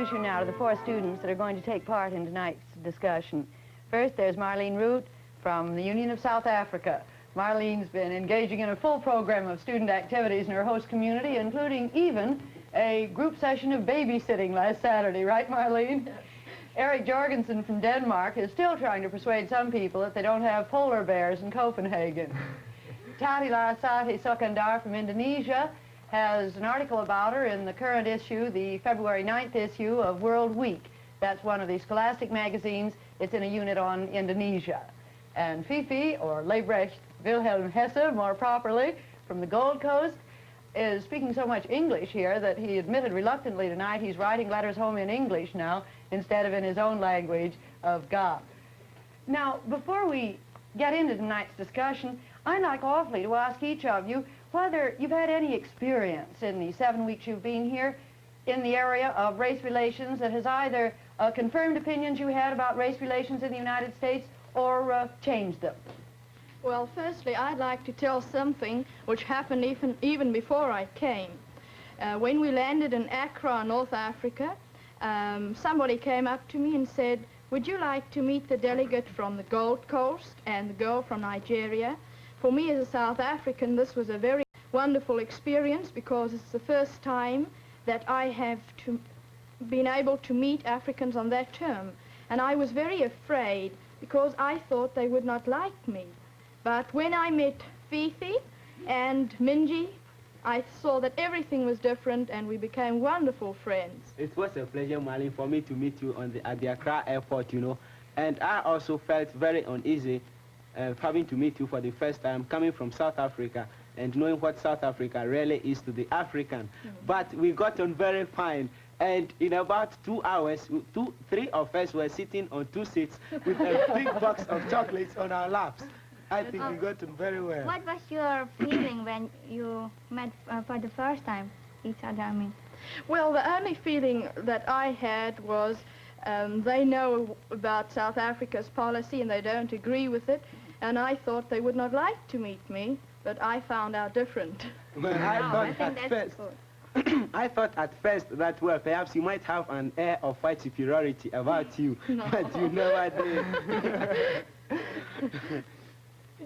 You now to the four students that are going to take part in tonight's discussion. First, there's Marlene Root from the Union of South Africa. Marlene's been engaging in a full program of student activities in her host community, including even a group session of babysitting last Saturday, right, Marlene? Yes. Erik Jorgensen from Denmark is still trying to persuade some people that they don't have polar bears in Copenhagen. Tatila Sati Sukandar from Indonesia has an article about her in the current issue, the February 9th issue of World Week. That's one of the scholastic magazines. It's in a unit on Indonesia. And Fiifi, or Lebricht Hesse, more properly, from the Gold Coast, is speaking so much English here that he admitted reluctantly tonight he's writing letters home in English now instead of in his own language of God. Now, before we get into tonight's discussion, I'd like awfully to ask each of you whether you've had any experience in the 7 weeks you've been here in the area of race relations that has either confirmed opinions you had about race relations in the United States or changed them. Well, firstly, I'd like to tell something which happened even before I came. When we landed in Accra, North Africa, somebody came up to me and said, "Would you like to meet the delegate from the Gold Coast and the girl from Nigeria?" For me as a South African, this was a very wonderful experience because it's the first time that I have been able to meet Africans on that term. And I was very afraid because I thought they would not like me. But when I met Fiifi and Minji, I saw that everything was different and we became wonderful friends. It was a pleasure, Marlene, for me to meet you at the Accra airport, you know. And I also felt very uneasy having to meet you for the first time, coming from South Africa and knowing what South Africa really is to the African. But we got on very fine. And in about 2 hours, three of us were sitting on 2 seats with a big box of chocolates on our laps. I think we got on very well. What was your feeling when you met for the first time each other, I mean? Well, the only feeling that I had was they know about South Africa's policy and they don't agree with it. And I thought they would not like to meet me, but I found out different. Well, I thought at first that, well, perhaps you might have an air of white superiority about you, no. But you never did.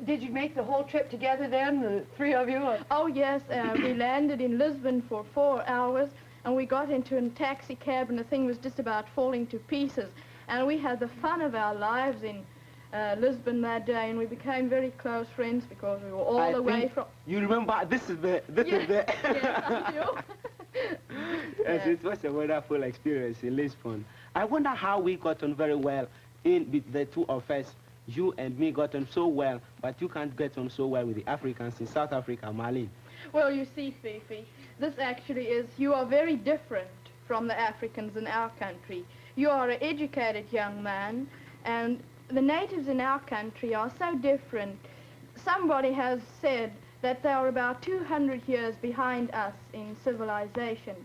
Did you make the whole trip together then, the three of you? Oh, yes. We landed in Lisbon for 4 hours, and we got into a taxi cab, and the thing was just about falling to pieces. And we had the fun of our lives in Lisbon that day, and we became very close friends because we were all the way from... You remember, this is the... Yes, I do. Yes, it was a wonderful experience in Lisbon. I wonder how we got on very well with the two of us. You and me got on so well, but you can't get on so well with the Africans in South Africa, Marlene. Well, you see, Fiifi, this actually is, you are very different from the Africans in our country. You are an educated young man, and the natives in our country are so different. Somebody has said that they are about 200 years behind us in civilization,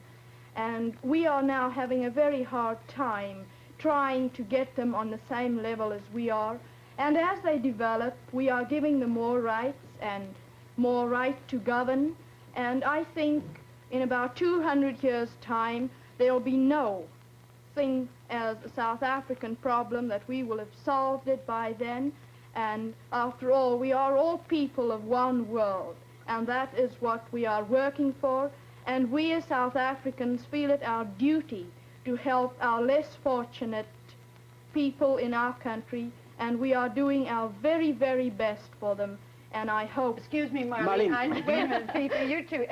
and we are now having a very hard time trying to get them on the same level as we are. And as they develop, we are giving them more rights and more right to govern. And I think in about 200 years' time, there will be no thing as a South African problem, that we will have solved it by then. And after all, we are all people of one world. And that is what we are working for. And we as South Africans feel it our duty to help our less fortunate people in our country, and we are doing our very, very best for them, and I hope... Excuse me, Marlene. Wait a minute, Fiifi, you two.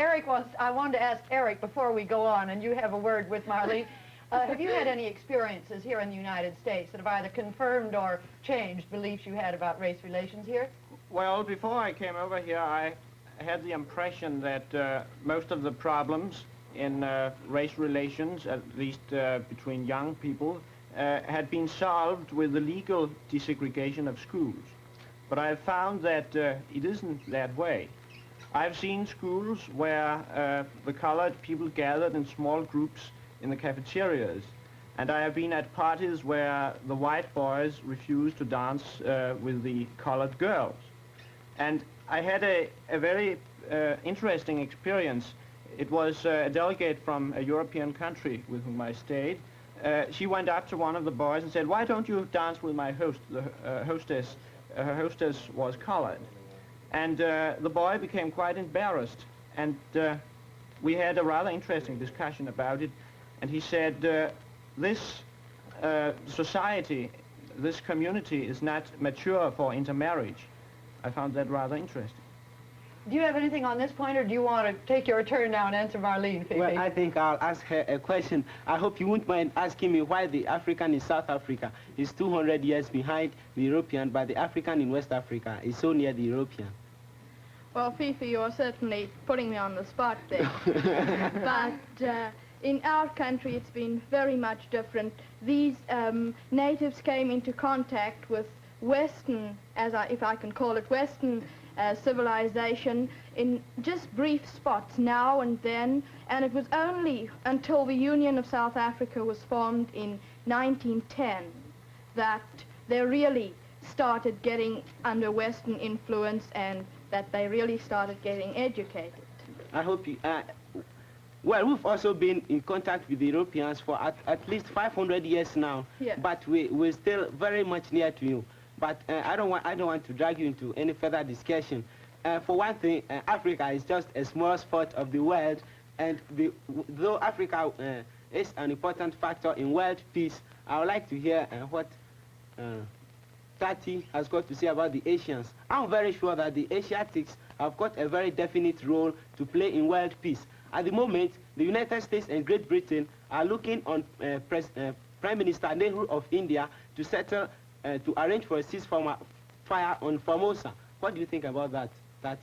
I wanted to ask Erik before we go on, and you have a word with Marlene. Have you had any experiences here in the United States that have either confirmed or changed beliefs you had about race relations here? Well, before I came over here, I had the impression that most of the problems in race relations, at least between young people, had been solved with the legal desegregation of schools. But I have found that it isn't that way. I've seen schools where the colored people gathered in small groups in the cafeterias, and I have been at parties where the white boys refused to dance with the colored girls. And I had a very interesting experience. It was a delegate from a European country with whom I stayed, she went up to one of the boys and said, "Why don't you dance with my host?" The hostess, her hostess was colored. And the boy became quite embarrassed. And we had a rather interesting discussion about it. And he said, this society, this community is not mature for intermarriage. I found that rather interesting. Do you have anything on this point, or do you want to take your turn now and answer Marlene, Fiifi? Well, I think I'll ask her a question. I hope you won't mind asking me why the African in South Africa is 200 years behind the European, but the African in West Africa is so near the European. Well, Fiifi, you're certainly putting me on the spot there. But in our country, it's been very much different. These natives came into contact with Western, if I can call it Western, civilization in just brief spots now and then, and it was only until the Union of South Africa was formed in 1910 that they really started getting under Western influence and that they really started getting educated. I hope you... well, we've also been in contact with the Europeans for at least 500 years now, yes. But we're still very much near to you. But I don't want to drag you into any further discussion. For one thing, Africa is just a small spot of the world, and though Africa is an important factor in world peace, I would like to hear what Tati has got to say about the Asians. I'm very sure that the Asiatics have got a very definite role to play in world peace. At the moment, the United States and Great Britain are looking on Prime Minister Negro of India to settle to arrange for a ceasefire on Formosa. What do you think about that, Tati?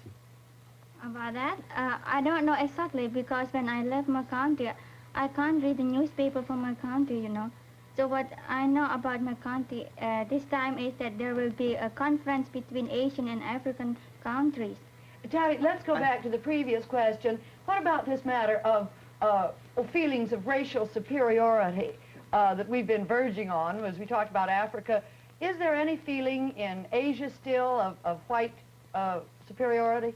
About that? I don't know exactly, because when I left my country, I can't read the newspaper from my country, you know. So what I know about my country this time is that there will be a conference between Asian and African countries. Tati, let's go back to the previous question. What about this matter of feelings of racial superiority that we've been verging on as we talked about Africa? Is there any feeling in Asia still of white superiority?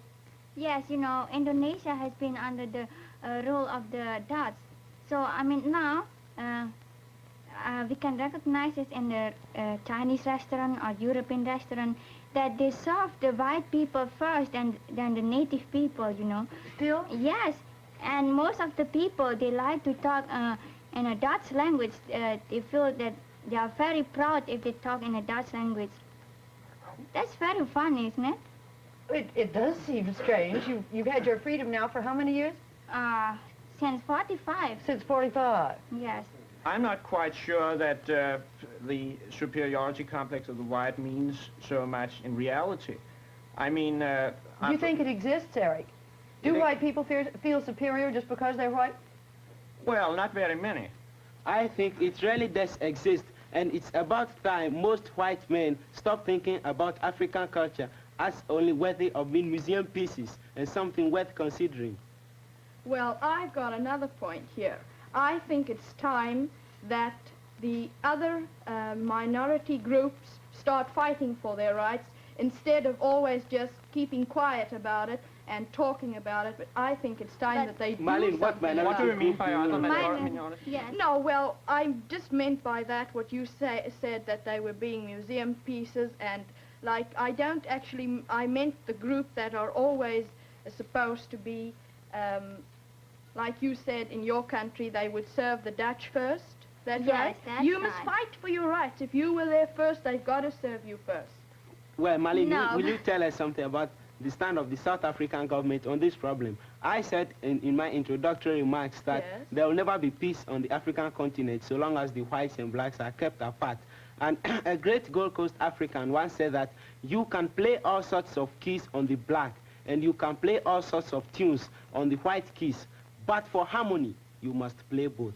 Yes, you know, Indonesia has been under the rule of the Dutch. So, I mean, now we can recognize it in the Chinese restaurant or European restaurant that they serve the white people first and then the native people, you know. Still? Yes, and most of the people, they like to talk in a Dutch language. They feel that they are very proud if they talk in a Dutch language. That's very funny, isn't it? It does seem strange. You've had your freedom now for how many years? Since 45. Since 45. Yes. I'm not quite sure that the superiority complex of the white means so much in reality. I mean... do you think it exists, Erik? Do white people feel superior just because they're white? Well, not very many. I think it really does exist, and it's about time most white men stop thinking about African culture as only worthy of being museum pieces and something worth considering. Well, I've got another point here. I think it's time that the other minority groups start fighting for their rights instead of always just keeping quiet about it and talking about it. But I think it's time that they do something. What do you mean by other minority? Yes. No, well, I just meant by that what you said that they were being museum pieces, and like I don't actually, I meant the group that are always supposed to be, like you said in your country, they would serve the Dutch first. That's Yes, right. that's You must right. fight for your rights. If you were there first, they've got to serve you first. Well, Marlene, No. will you tell us something about the stand of the South African government on this problem? I said in my introductory remarks that Yes. there will never be peace on the African continent so long as the whites and blacks are kept apart. And a great Gold Coast African once said that you can play all sorts of keys on the black and you can play all sorts of tunes on the white keys, but for harmony, you must play both.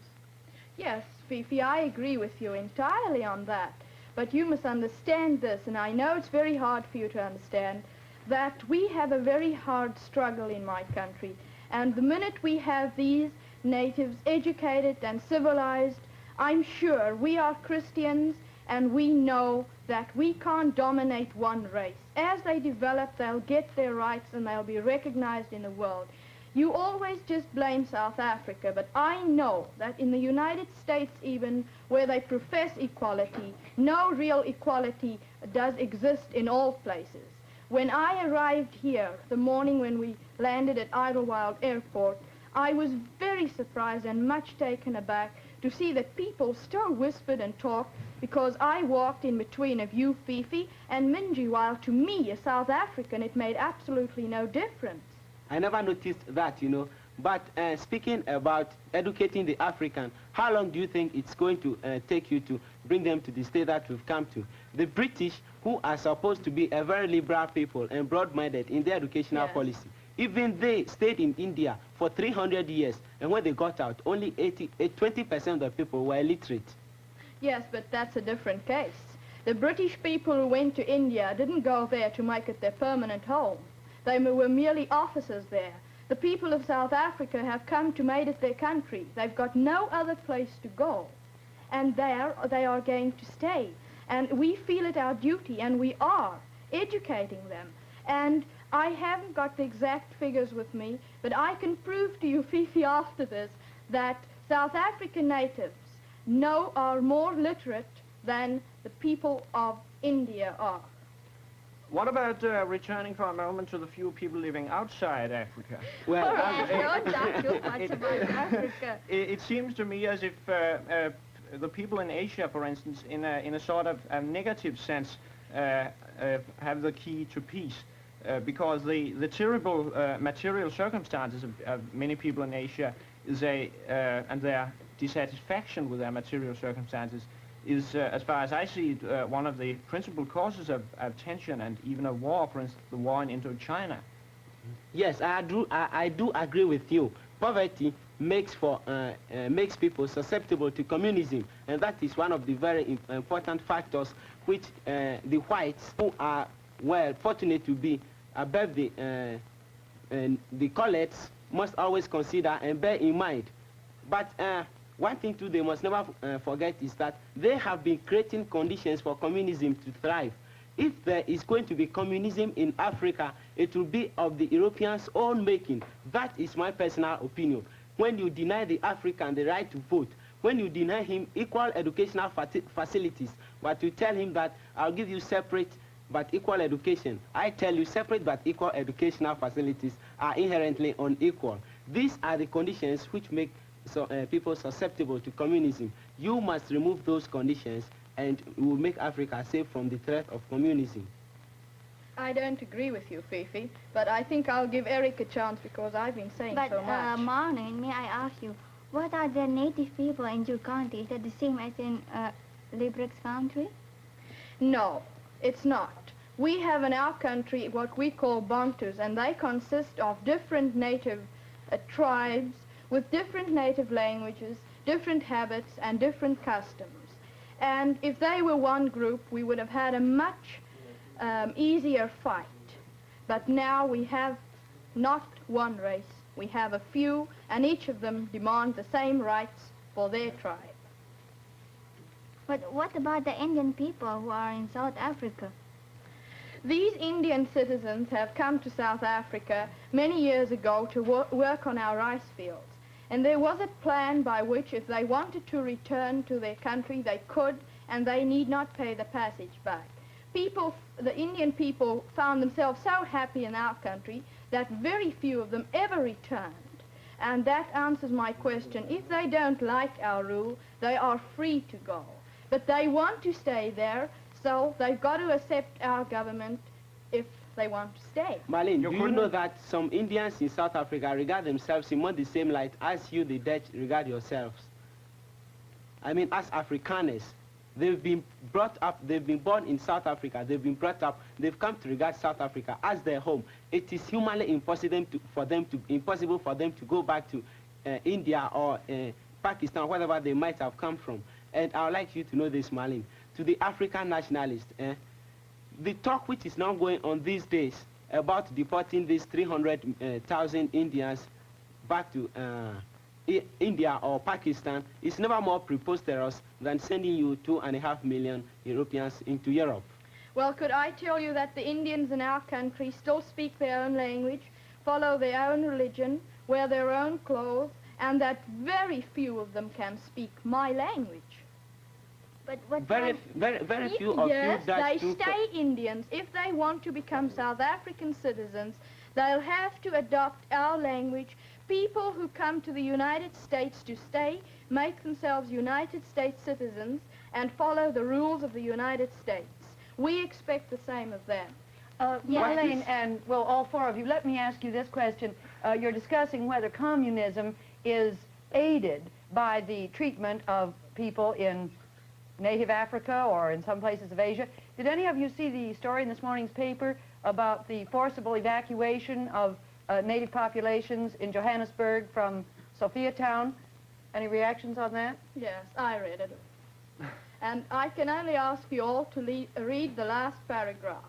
Yes, Fiifi, I agree with you entirely on that. But you must understand this, and I know it's very hard for you to understand, that we have a very hard struggle in my country. And the minute we have these natives educated and civilized, I'm sure we are Christians and we know that we can't dominate one race. As they develop, they'll get their rights and they'll be recognized in the world. You always just blame South Africa, but I know that in the United States even, where they profess equality, no real equality does exist in all places. When I arrived here, the morning when we landed at Idlewild Airport, I was very surprised and much taken aback to see that people still whispered and talked because I walked in between of you, Fiifi, and Minji, while to me, a South African, it made absolutely no difference. I never noticed that, you know. But speaking about educating the African, how long do you think it's going to take you to bring them to the state that we've come to? The British, who are supposed to be a very liberal people and broad-minded in their educational policy, even they stayed in India for 300 years, and when they got out, only 20% of the people were illiterate. Yes, but that's a different case. The British people who went to India didn't go there to make it their permanent home. They were merely officers there. The people of South Africa have come to make it their country. They've got no other place to go. And there they are going to stay. And we feel it our duty, and we are educating them. And I haven't got the exact figures with me, but I can prove to you, Fiifi, after this, that South African natives are more literate than the people of India are. What about returning for a moment to the few people living outside Africa? Well, Don't talk too much about Africa. It seems to me as if the people in Asia, for instance, in a sort of negative sense, have the key to peace. Because the terrible material circumstances of many people in Asia and their dissatisfaction with their material circumstances is, as far as I see it, one of the principal causes of tension and even of war, for instance, the war in Indochina. Yes, I do agree with you. Poverty makes people susceptible to communism, and that is one of the very important factors which the whites, who are fortunate to be above the coloreds, must always consider and bear in mind. But one thing too they must never forget is that they have been creating conditions for communism to thrive. If there is going to be communism in Africa, it will be of the Europeans' own making. That is my personal opinion. When you deny the African the right to vote, when you deny him equal educational facilities, but you tell him that I'll give you separate but equal education, I tell you separate but equal educational facilities are inherently unequal. These are the conditions which make people susceptible to communism. You must remove those conditions, and it will make Africa safe from the threat of communism. I don't agree with you, Fiifi, but I think I'll give Erik a chance because I've been saying so much. But, Marlene, may I ask you, what are the native people in your country? Is that the same as in Lebricht's country? No, it's not. We have in our country what we call Bantus, and they consist of different native tribes with different native languages, different habits, and different customs. And if they were one group, we would have had a much easier fight. But now we have not one race, we have a few, and each of them demands the same rights for their tribe. But what about the Indian people who are in South Africa? These Indian citizens have come to South Africa many years ago to work on our rice fields. And there was a plan by which if they wanted to return to their country, they could, and they need not pay the passage back. The Indian people found themselves so happy in our country that very few of them ever returned. And that answers my question. If they don't like our rule, they are free to go. But they want to stay there, so they've got to accept our government if they want to stay. Marlene, do you know that some Indians in South Africa regard themselves in much the same light as you, the Dutch, regard yourselves? I mean, as Afrikaners. They've been brought up, they've been born in South Africa, they've been brought up, they've come to regard South Africa as their home. It is humanly impossible for them to go back to India or Pakistan, wherever they might have come from. And I would like you to know this, Marlene. To the African nationalists, the talk which is now going on these days about deporting these 300,000 Indians back to India or Pakistan is never more preposterous than sending you 2.5 million Europeans into Europe. Well, could I tell you that the Indians in our country still speak their own language, follow their own religion, wear their own clothes, and that very few of them can speak my language. But what Very few of Yes, you that they do stay Indians. If they want to become South African citizens, they'll have to adopt our language. People who come to the United States to stay make themselves United States citizens and follow the rules of the United States. We expect the same of them. Marlene and, well, all four of you, let me ask you this question. You're discussing whether communism is aided by the treatment of people in native Africa or in some places of Asia. Did any of you see the story in this morning's paper about the forcible evacuation of native populations in Johannesburg from Sophiatown? Any reactions on that? Yes, I read it. And I can only ask you all to read the last paragraph,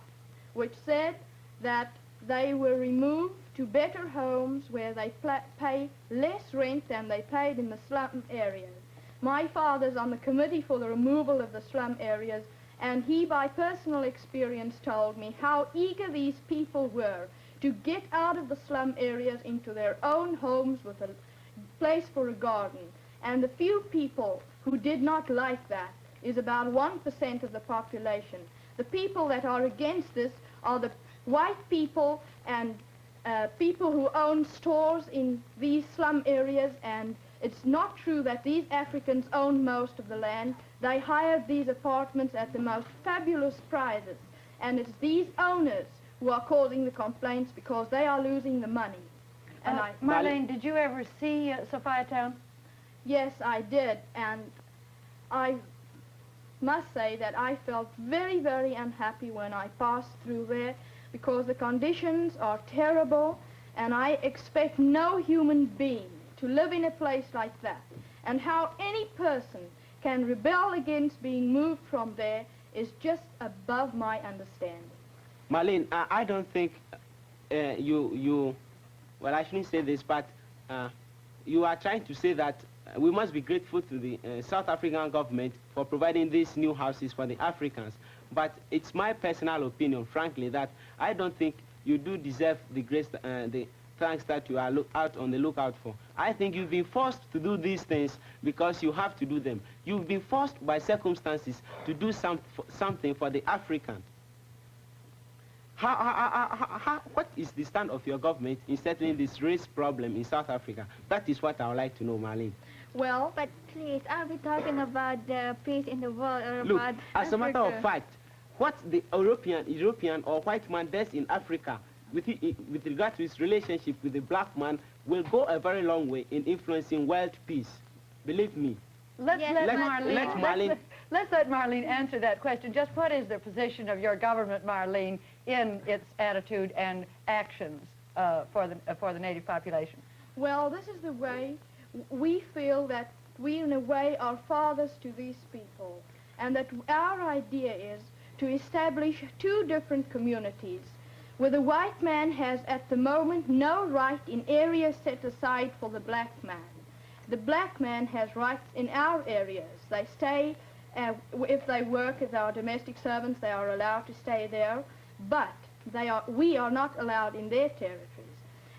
which said that they were removed to better homes where they pay less rent than they paid in the slum areas. My father's on the committee for the removal of the slum areas, and he, by personal experience, told me how eager these people were to get out of the slum areas into their own homes with a place for a garden. And the few people who did not like that is about 1% of the population. The people that are against this are the white people and people who own stores in these slum areas, and it's not true that these Africans own most of the land. They hired these apartments at the most fabulous prices, and it's these owners who are causing the complaints because they are losing the money. And Marlene, did you ever see Sophiatown? Yes, I did, and I must say that I felt very, very unhappy when I passed through there because the conditions are terrible, and I expect no human being to live in a place like that. And how any person can rebel against being moved from there is just above my understanding. Marlene, I don't think well, I shouldn't say this, but you are trying to say that we must be grateful to the South African government for providing these new houses for the Africans. But it's my personal opinion, frankly, that I don't think you do deserve the grace, the thanks that you are out on the lookout for. I think you've been forced to do these things because you have to do them. You've been forced by circumstances to do something for the African. What is the stand of your government in settling this race problem in South Africa? That is what I would like to know, Marlene. Well, But please, are we talking about the peace in the world or Look, about as a matter of Africa? fact, what the European or white man does in Africa with regard to his relationship with the black man will go a very long way in influencing world peace. Believe me. Let's Yes, let let Marlene, let's let Marlene answer that question. Just what is the position of your government, Marlene, in its attitude and actions for the native population? well, this is the way we feel that we, in a way, are fathers to these people, and that our idea is to establish two different communities, where the white man has at the moment no right in areas set aside for the black man. The black man has rights in our areas. They stay, if they work as our domestic servants, they are allowed to stay there, but we are not allowed in their territories.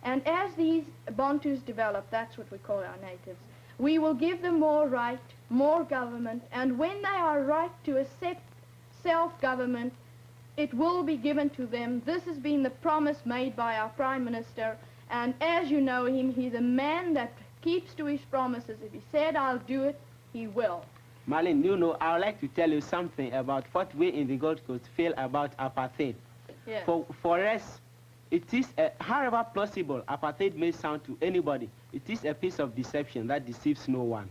And as these Bantus develop, that's what we call our natives, we will give them more right, more government, and when they are right to accept self-government, it will be given to them. This has been the promise made by our Prime Minister, and as you know him, he's a man that keeps to his promises. If he said, I'll do it, he will. Marlene, you know, I would like to tell you something about what we in the Gold Coast feel about apartheid. Yes. For us, it is, however plausible apartheid may sound to anybody, it is a piece of deception that deceives no one.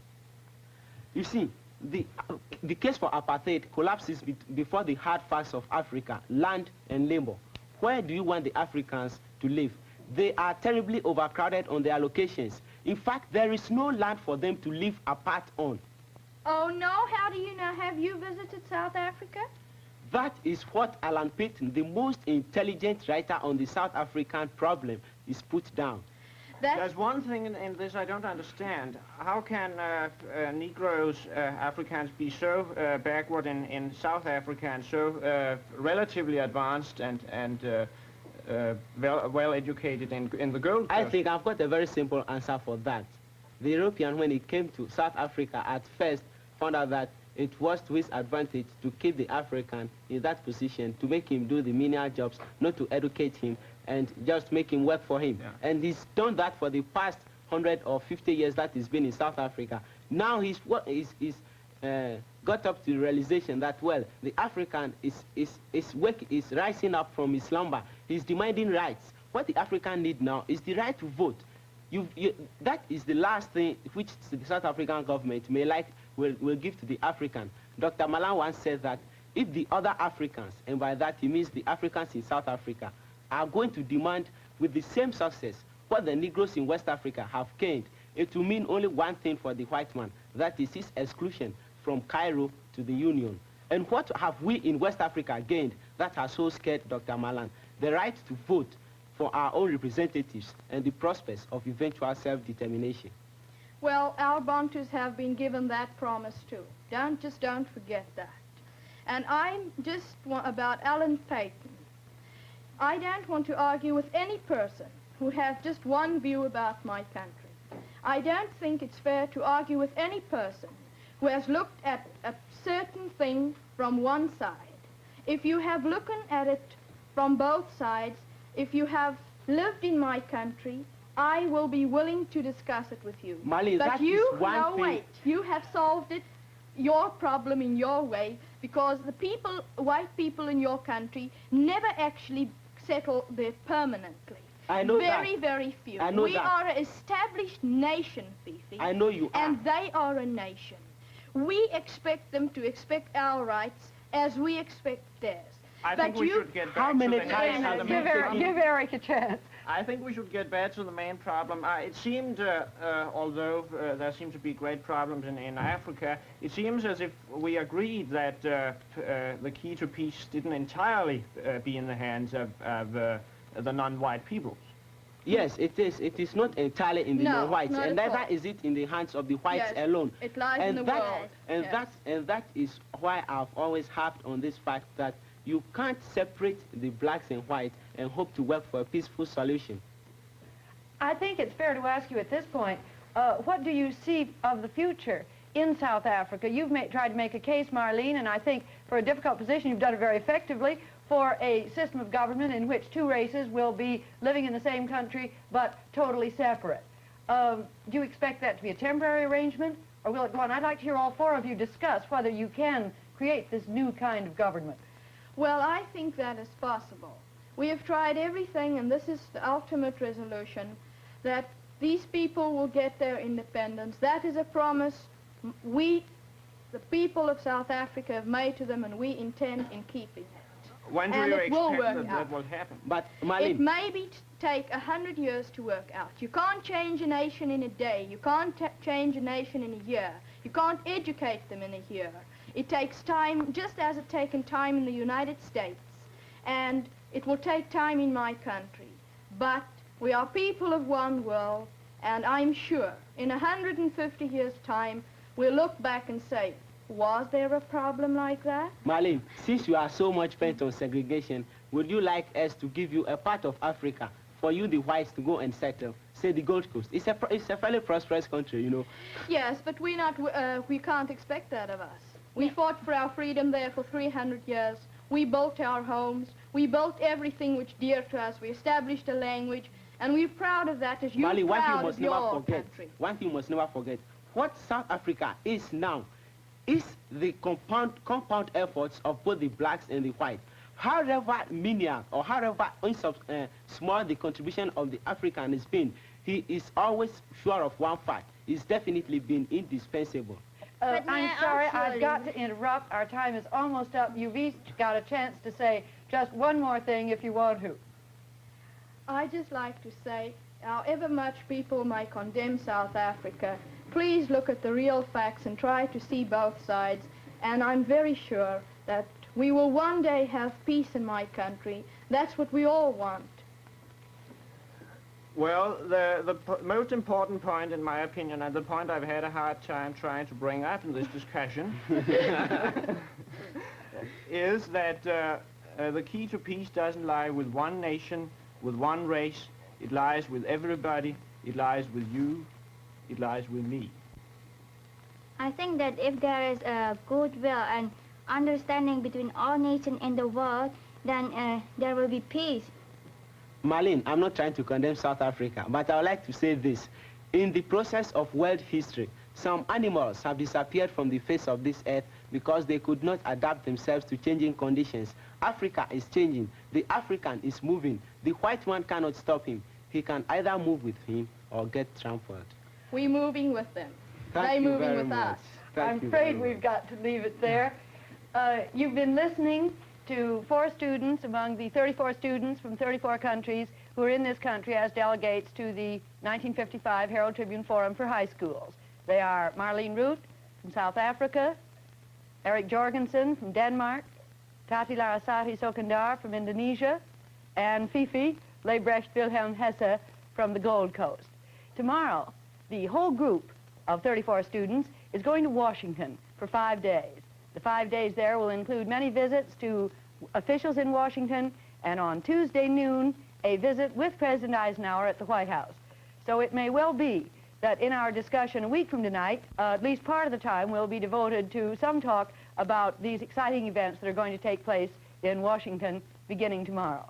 You see, the case for apartheid collapses before the hard facts of Africa, land and labor. Where do you want the Africans to live? They are terribly overcrowded on their locations. In fact, there is no land for them to live apart on. Oh, no? How do you know? Have you visited South Africa? That is what Alan Paton, the most intelligent writer on the South African problem, is put down. There's one thing in this I don't understand. How can Negroes, Africans, be so backward in South Africa and so relatively advanced and well educated in the Gold Coast? I think I've got a very simple answer for that. The European, when he came to South Africa, at first found out that it was to his advantage to keep the African in that position, to make him do the menial jobs, not to educate him and just make him work for him. Yeah. And he's done that for the past 100 or 50 years that he's been in South Africa. Now he's got up to the realization that, well, the African is rising up from his slumber. He's demanding rights. What the African need now is the right to vote. That is the last thing which the South African government will give to the African. Dr. Malan once said that if the other Africans, and by that he means the Africans in South Africa, are going to demand with the same success what the Negroes in West Africa have gained, it will mean only one thing for the white man, that is his exclusion from Cairo to the Union. And what have we in West Africa gained that has so scared Dr. Malan? The right to vote for our own representatives and the prospects of eventual self-determination. Well, our Bantus have been given that promise too. Don't forget that. And I'm just about Alan Paton. I don't want to argue with any person who has just one view about my country. I don't think it's fair to argue with any person who has looked at a certain thing from one side. If you have looked at it from both sides, if you have lived in my country, I will be willing to discuss it with you. Mali, but that you, is one no, thing. wait, you have solved it, your problem in your way, because the people, white people in your country, never actually settle there permanently. I know very, that. very few. I know we that. are an established nation, Fiifi. I know you are. And they are a nation. We expect them to expect our rights as we expect theirs. I think we should get back How many to the times main have problem. Give Erik a chance. I think we should get back to the main problem. It seemed, although there seem to be great problems in Africa, it seems as if we agreed that the key to peace didn't entirely be in the hands of the non-white peoples. Yes, it is. It is not entirely in the non-whites, not and at neither all. is it in the hands of the whites Yes, alone. it lies in and the that, world. And Yes. that is why I've always harped on this fact that you can't separate the blacks and whites and hope to work for a peaceful solution. I think it's fair to ask you at this point, what do you see of the future in South Africa? You've tried to make a case, Marlene, and I think for a difficult position you've done it very effectively, for a system of government in which two races will be living in the same country but totally separate. Do you expect that to be a temporary arrangement, or will it go on? I'd like to hear all four of you discuss whether you can create this new kind of government. Well, I think that is possible. We have tried everything, and this is the ultimate resolution, that these people will get their independence. That is a promise we, the people of South Africa, have made to them, and we intend in keeping it. When do And you it will expect work that out. will happen? But It Marlene, may take 100 years to work out. You can't change a nation in a day. You can't change a nation in a year. You can't educate them in a year. It takes time, just as it's taken time in the United States. And it will take time in my country. But we are people of one world, and I'm sure in 150 years' time, we'll look back and say, was there a problem like that? Marlene, since you are so much bent on segregation, would you like us to give you a part of Africa for you, the whites, to go and settle? Say the Gold Coast. It's a fairly prosperous country, you know. Yes, but we can't expect that of us. We fought for our freedom there for 300 years. We built our homes. We built everything which dear to us. We established a language, and we're proud of that as you're Marlene, proud of your country. One thing you must never forget. What South Africa is now is the compound efforts of both the blacks and the whites. However menial or however small the contribution of the African has been, he is always sure of one fact. It's definitely been indispensable. I'm sorry, I've got to interrupt. Our time is almost up. You've each got a chance to say just one more thing if you want to. I just like to say, however much people might condemn South Africa, please look at the real facts and try to see both sides. And I'm very sure that we will one day have peace in my country. That's what we all want. Well, the most important point, in my opinion, and the point I've had a hard time trying to bring up in this discussion, is that the key to peace doesn't lie with one nation, with one race. It lies with everybody. It lies with you. It lies with me. I think that if there is a goodwill and understanding between all nations in the world, then there will be peace. Marlene, I'm not trying to condemn South Africa, but I would like to say this. In the process of world history, some animals have disappeared from the face of this earth because they could not adapt themselves to changing conditions. Africa is changing. The African is moving. The white man cannot stop him. He can either move with him or get trampled. We're moving with them. Thank They're you moving very with much. us. Thank I'm you very afraid we've much. got to leave it there. You've been listening to 4 students among the 34 students from 34 countries who are in this country as delegates to the 1955 Herald Tribune Forum for High Schools. They are Marlene Root from South Africa, Erik Jorgensen from Denmark, Tati Larasati Sokandar from Indonesia, and Fiifi Lebricht Hesse from the Gold Coast. Tomorrow, the whole group of 34 students is going to Washington for 5 days. The 5 days there will include many visits to officials in Washington, and on Tuesday noon, a visit with President Eisenhower at the White House. So it may well be that in our discussion a week from tonight, at least part of the time will be devoted to some talk about these exciting events that are going to take place in Washington beginning tomorrow.